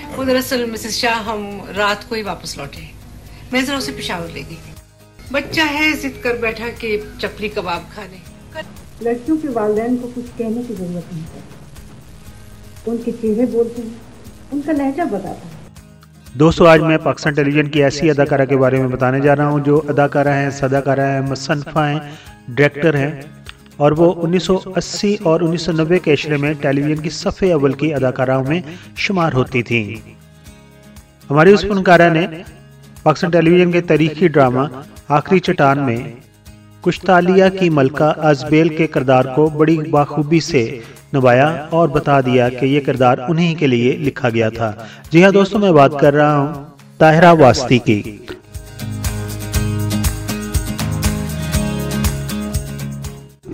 वो दरअसल मिसेस शाह हम रात को ही वापस लौटे। मैं जरा उसे पेशावर ले गई। बच्चा है, जिद कर बैठा कि चपली कबाब खा ले। लड़कियों के वालिदैन को कुछ कहने की जरूरत नहीं है, उनके चेहरे बोलते हैं, उनका लहजा बताता है। दोस्तों, आज मैं पाकिस्तान टेलीविजन की ऐसी अदाकारा के बारे में बताने जा रहा हूं जो अदाकारा हैं, सदाकारा हैं, मुसन्निफा हैं, डायरेक्टर हैं और वो 1980 और 1990 के इशरे में टेलीविजन की सफ़े अव्वल की अदाकाराओं में शुमार होती थी। हमारी उस फनकारा ने पाकिस्तान टेलीविजन के तारीखी ड्रामा आखिरी चट्टान में कुश्तालिया की मलका अजबेल के किरदार को बड़ी बाखूबी से निभाया और बता दिया कि ये किरदार उन्हीं के लिए लिखा गया था। जी हाँ दोस्तों, मैं बात कर रहा हूँ ताहिरा वास्ती की।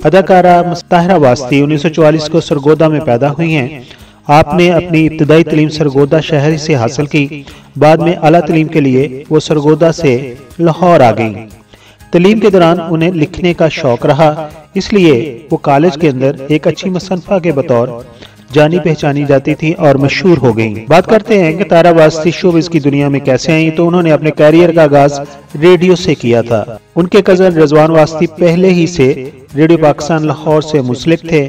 अदाकारा ताहिरा वास्ती 1944 को सरगोदा में पैदा हुई हैं। आपने अपनी इब्तदाई तालीम सरगोदा शहर से हासिल की। बाद में आला तालीम के लिए वो सरगोदा से लाहौर आ गईं। तालीम के दौरान उन्हें लिखने का शौक रहा, इसलिए वो कॉलेज के अंदर एक अच्छी मुसन्निफा के बतौर जानी पहचानी जाती थी और मशहूर हो गईं। बात करते हैं कि ताहिरा वास्ती शोबिज़ की दुनिया में कैसे आई। तो उन्होंने अपने कैरियर का आगाज रेडियो से किया था। उनके कजन रिजवान वास्ती पहले ही से रेडियो पाकिस्तान लाहौर से मुंसलिक थे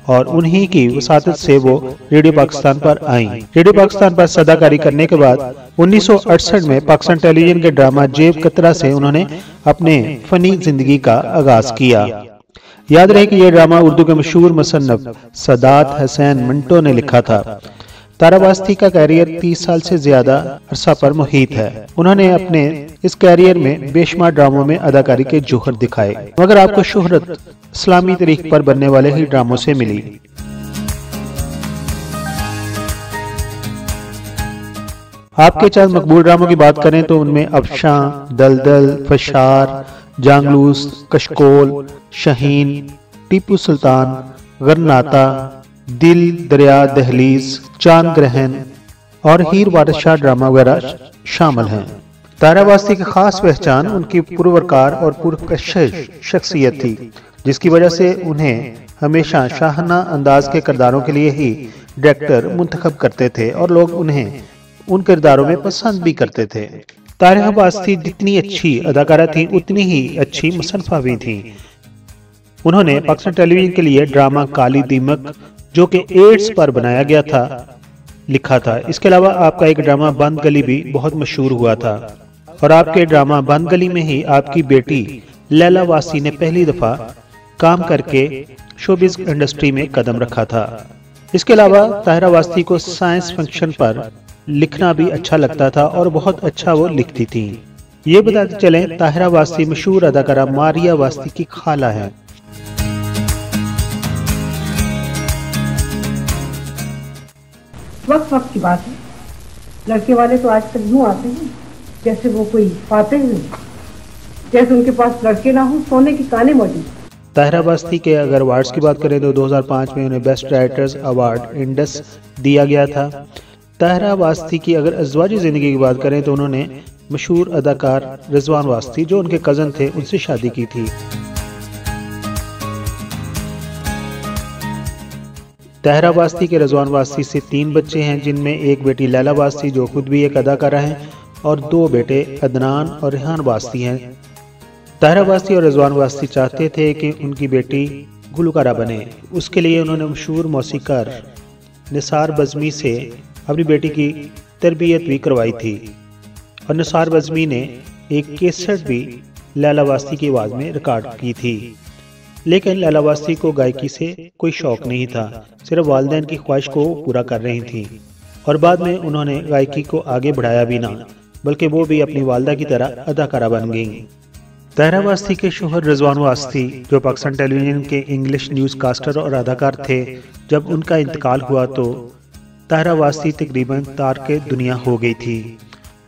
और उन्हीं की वसातत से वो रेडियो पाकिस्तान पर आईं। रेडियो पाकिस्तान पर सदाकारी करने के बाद 1968 में पाकिस्तान टेलीविजन के ड्रामा जेब कतरा से उन्होंने अपने फनी जिंदगी का आगाज किया। याद रहे कि यह ड्रामा उर्दू के मशहूर मुसन्निफ सदात हसैन मंटो ने लिखा था। ताहिरा वास्ती का कैरियर 30 साल से ज्यादा अरसा पर मुहित है। उन्होंने अपने इस कैरियर में बेशुमार ड्रामों में अदाकारी के जोहर दिखाए, मगर आपको शोहरत इस्लामी तरीक पर बनने वाले ही ड्रामों से मिली। आपके चंद मकबूल ड्रामों की बात करें तो उनमें अफशां, दलदल, फशार, जांगलूस, कशकोल, शाहीन, टीपू सुल्तान, गरनाता, दिल, दरिया, दहलीज, चांद ग्रहण और हीर बादशाह ड्रामा वगैरह शामिल हैं। ताहिरा वास्ती की खास पहचान उनकी पुरवकार और पुरकशिश शख्सियत थी, जिसकी वजह से उन्हें हमेशा शाहाना अंदाज के किरदारों के लिए ही डायरेक्टर मुंतखब करते थे और लोग उन्हें उन किरदारों में पसंद भी करते थे। ताहिरा वास्ती जितनी अच्छी अदाकारा थी उतनी ही अच्छी मुसन्निफा भी थी। उन्होंने पाकिस्तान टेलीविजन के लिए ड्रामा काली दीमक, जो कि एड्स पर बनाया गया था, लिखा था। इसके अलावा आपका एक ड्रामा बंद गली भी बहुत मशहूर हुआ था और आपके ड्रामा बंद गली में ही आपकी बेटी लैला वास्ती ने पहली दफा काम करके शोबिज़ इंडस्ट्री में कदम रखा था। इसके अलावा ताहिरा वास्ती को साइंस फंक्शन पर लिखना भी अच्छा लगता था और बहुत अच्छा वो लिखती थी। ये बताते चले ताहिरा वास्ती मशहूर अदाकारा मारिया वास्ती की खाला है। वक्त की बात है, लड़के वाले तो आजकल यूं आते हैं जैसे वो कोई फातेह हो, जैसे उनके पास लड़के ना हो, सोने की काने मौजूद। ताहिरा वास्ती के अगर अवार्ड्स की बात करें तो 2005 में उन्हें बेस्ट राइटर्स अवार्ड इंडस दिया गया था। ताहिरा वास्ती की अगर अज़वाजी ज़िंदगी की बात करें तो उन्होंने मशहूर अदाकार रिजवान वास्ती, जो उनके कज़न थे, उनसे शादी की थी। ताहिरा वास्ती के रिजवान वास्ती से 3 बच्चे हैं, जिनमें एक बेटी लैला वास्ती जो खुद भी एक अदाकारा हैं और 2 बेटे अदनान और रेहान वास्ती हैं। ताहिरा वास्ती और रिजवान वास्ती चाहते थे कि उनकी बेटी गुलकारा बने। उसके लिए उन्होंने मशहूर मौसीकार निसार बज़मी से अपनी बेटी की तरबियत भी करवाई थी और निसार बज़मी ने एक कैसेट भी लैला वास्ती की आवाज़ में रिकॉर्ड की थी। लेकिन लैला वास्ती को गायकी से कोई शौक नहीं था, सिर्फ वालिदैन की ख्वाहिश को पूरा कर रही थी और बाद में उन्होंने गायकी को आगे बढ़ाया भी ना, बल्कि वो भी अपनी वालदा की तरह अदाकारा बन गईं। ताहिरा वास्ती के शोहर रिजवान वास्ती, जो पाकिस्तान टेलीविजन के इंग्लिश न्यूज़ कास्टर और अदाकार थे, जब उनका इंतकाल हुआ तो ताहिरा वास्ती तकरीबन तारके दुनिया हो गई थी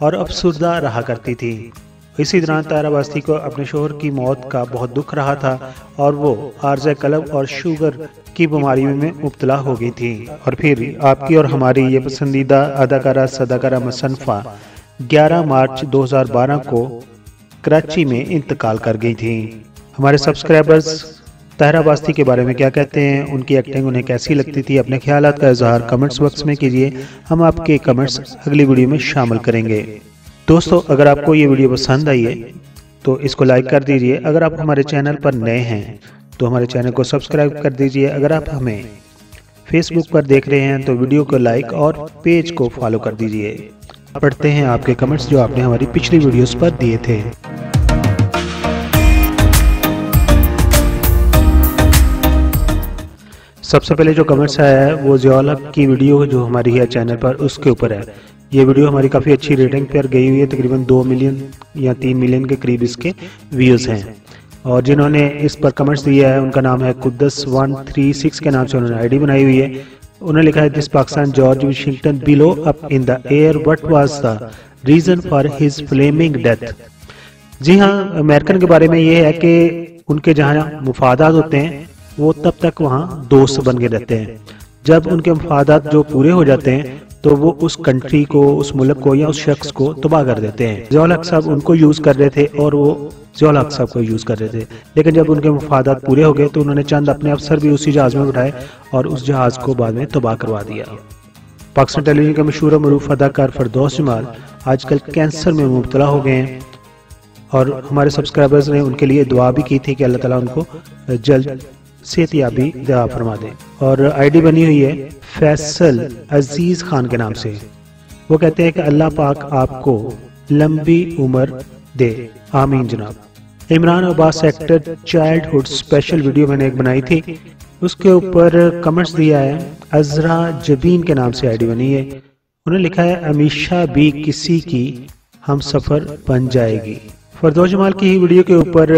और अफसुर्दा रहा करती थी। इसी दौरान ताहिरा वास्ती को अपने शोहर की मौत का बहुत दुख रहा था और वो आर्ज़े कलब और शुगर की बीमारी में मुब्तला हो गई थी। और फिर आपकी और हमारी ये पसंदीदा अदाकारा सदाकारा मुसन्निफा 11 मार्च 2012 को कराची में इंतकाल कर गई थी। हमारे सब्सक्राइबर्स ताहिरा बास्ती के बारे में क्या कहते हैं, उनकी एक्टिंग उन्हें कैसी लगती थी। अपने ख्यालात का इजहार कमेंट्स बॉक्स में कीजिए, हम आपके कमेंट्स अगली वीडियो में शामिल करेंगे। दोस्तों, अगर आपको ये वीडियो पसंद आई है तो इसको लाइक कर दीजिए। अगर आप हमारे चैनल पर नए हैं तो हमारे चैनल को सब्सक्राइब कर दीजिए। अगर आप हमें फेसबुक पर देख रहे हैं तो वीडियो को लाइक और पेज को फॉलो कर दीजिए। पढ़ते हैं आपके कमेंट्स जो आपने हमारी पिछली वीडियोस पर दिए थे। सबसे पहले जो कमेंट्स आया है वो ज़ियाउल हक की वीडियो जो हमारी है चैनल पर उसके ऊपर है। ये वीडियो हमारी काफ़ी अच्छी रेटिंग पर गई हुई है, तकरीबन 2 मिलियन या 3 मिलियन के करीब इसके व्यूज़ हैं। और जिन्होंने इस पर कमेंट्स दिया है उनका नाम है कुद्दस 136 के नाम से उन्होंने आईडी बनाई हुई है। उन्होंने लिखा है, this Pakistan George Washington blew up in the air, what was the reason for his flaming death. जी हाँ, अमेरिकन के बारे में ये है कि उनके जहाँ मुफादात होते हैं वो तब तक वहाँ दोस्त बन के रहते हैं। जब उनके मुफादात जो पूरे हो जाते हैं तो वो उस कंट्री को, उस मुल्क को या उस शख्स को तबाह कर देते हैं। ज़ियाउल हक साहब उनको यूज़ कर रहे थे और वो ज़ियाउल हक साहब को यूज़ कर रहे थे, लेकिन जब उनके मुफादात पूरे हो गए तो उन्होंने चंद अपने अफसर भी उसी जहाज़ में बिठाए और उस जहाज़ को बाद में तबाह करवा दिया। पाकिस्तान टेलीविजन के मशहूर और मरूफ अदाकार फरदौस जमाल आजकल कैंसर में मुब्तला हो गए हैं और हमारे सब्सक्राइबर्स ने उनके लिए दुआ भी की थी कि अल्लाह ताला उनको जल्द सेहतियाबी दया फरमा दें। और आईडी बनी हुई है फैसल अजीज खान के नाम से। वो कहते हैं कि अल्लाह पाक आपको लंबी उम्र दे, आमीन जनाब। Imran Abbas actor childhood special video मैंने एक बनाई थी, उसके ऊपर कमेंट्स दिया है अजरा जबीन के नाम से आईडी बनी है। उन्होंने लिखा है, हमेशा भी किसी की हम सफर बन जाएगी। फरदौस जमाल की ही वीडियो के ऊपर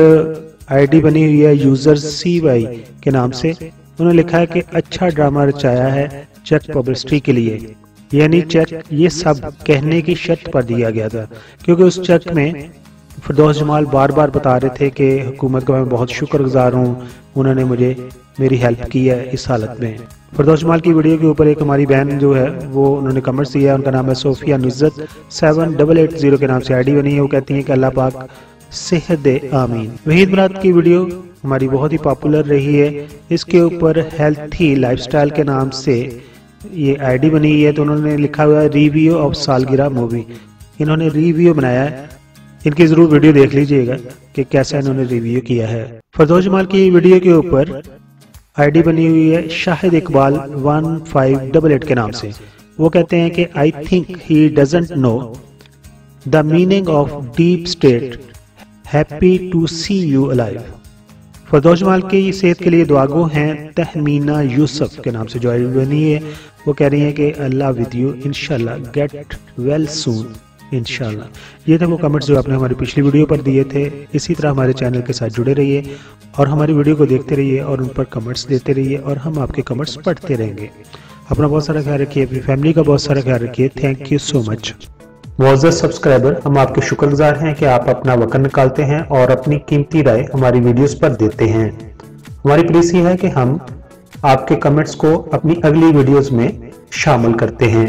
आईडी बनी हुई है यूजर CY के नाम से। उन्होंने लिखा है कि अच्छा ड्रामा रचाया है चेक पब्लिसिटी के लिए, यानी चेक ये सब कहने की शर्त पर दिया गया था, क्योंकि उस चेक में फरदौस जमाल बार बार बता रहे थे कि हुकूमत का मैं बहुत शुक्रगुजार हूँ, उन्होंने मुझे मेरी हेल्प की है इस हालत में। फरदौस जमाल की वीडियो के ऊपर एक हमारी बहन जो है वो उन्होंने कमेंट्स दिया है, उनका नाम है सोफिया नुज़्ज़त 7880 के नाम से आईडी बनी है। वो कहती हैं कि अल्लाह पाक सेहत दे, आमीन। वहीद मुराद की वीडियो हमारी बहुत ही पॉपुलर रही है, इसके ऊपर हेल्थी लाइफस्टाइल के नाम से ये आईडी बनी है। तो उन्होंने लिखा हुआ है रिव्यू ऑफ सालगिरह मूवी। इन्होंने रिव्यू बनाया है, इनकी जरूर वीडियो देख लीजिएगा कि कैसा इन्होंने रिव्यू किया है। फरदौस जमाल की वीडियो के ऊपर आईडी बनी हुई है शाहिद इकबाल 1588 के नाम से। वो कहते हैं कि I think he doesn't know the meaning of deep state, happy to see you alive. Fardous Jamal की सेहत के लिए दुआगो हैं तहमीना यूसुफ के नाम से जो आईडी बनी है। वो कह रही हैं कि अल्लाह विद यू, इंशाल्लाह, गेट वेल सून, इंशाल्लाह। ये थे वो कमेंट्स जो आपने हमारी पिछली वीडियो पर दिए थे। इसी तरह हमारे चैनल के साथ जुड़े रहिए और हमारी वीडियो को देखते रहिए और उन पर कमेंट्स देते रहिए और हम आपके कमेंट्स पढ़ते रहेंगे। अपना बहुत सारा ख्याल रखिए, अपनी फैमिली का बहुत सारा ख्याल रखिए। Thank you so much. मुअज़्ज़ज़ सब्सक्राइबर, हम आपके शुक्रगुजार हैं कि आप अपना वक्त निकालते हैं और अपनी कीमती राय हमारी वीडियोस पर देते हैं। हमारी प्लीज है कि हम आपके कमेंट्स को अपनी अगली वीडियोस में शामिल करते हैं।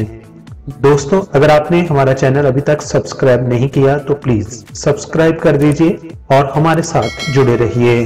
दोस्तों, अगर आपने हमारा चैनल अभी तक सब्सक्राइब नहीं किया तो प्लीज सब्सक्राइब कर दीजिए और हमारे साथ जुड़े रहिए।